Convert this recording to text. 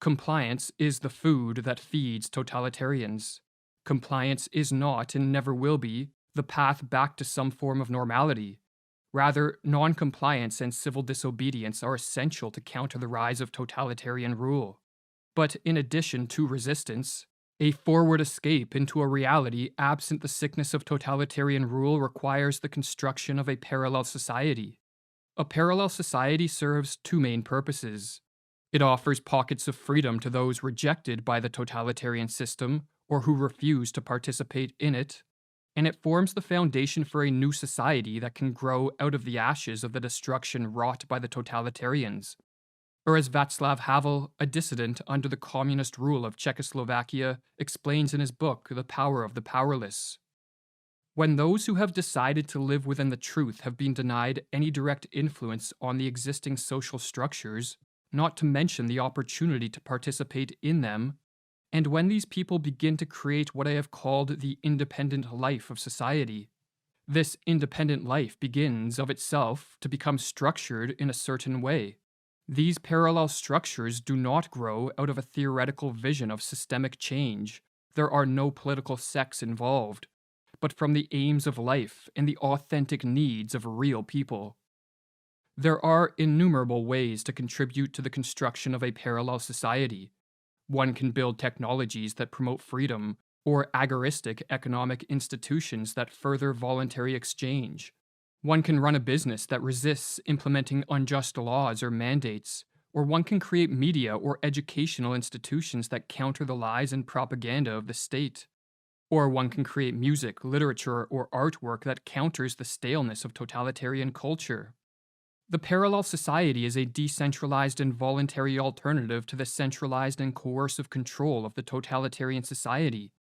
Compliance is the food that feeds totalitarians. Compliance is not, and never will be, the path back to some form of normality. Rather, non-compliance and civil disobedience are essential to counter the rise of totalitarian rule. But in addition to resistance, a forward escape into a reality absent the sickness of totalitarian rule requires the construction of a parallel society. A parallel society serves two main purposes. It offers pockets of freedom to those rejected by the totalitarian system or who refuse to participate in it, and it forms the foundation for a new society that can grow out of the ashes of the destruction wrought by the totalitarians. Or as Václav Havel, a dissident under the communist rule of Czechoslovakia, explains in his book The Power of the Powerless. When those who have decided to live within the truth have been denied any direct influence on the existing social structures, not to mention the opportunity to participate in them, and when these people begin to create what I have called the independent life of society, this independent life begins of itself to become structured in a certain way. These parallel structures do not grow out of a theoretical vision of systemic change. There are no political sects involved, but from the aims of life and the authentic needs of real people. There are innumerable ways to contribute to the construction of a parallel society. One can build technologies that promote freedom, or agoristic economic institutions that further voluntary exchange. One can run a business that resists implementing unjust laws or mandates, or one can create media or educational institutions that counter the lies and propaganda of the state. Or one can create music, literature, or artwork that counters the staleness of totalitarian culture. The parallel society is a decentralized and voluntary alternative to the centralized and coercive control of the totalitarian society.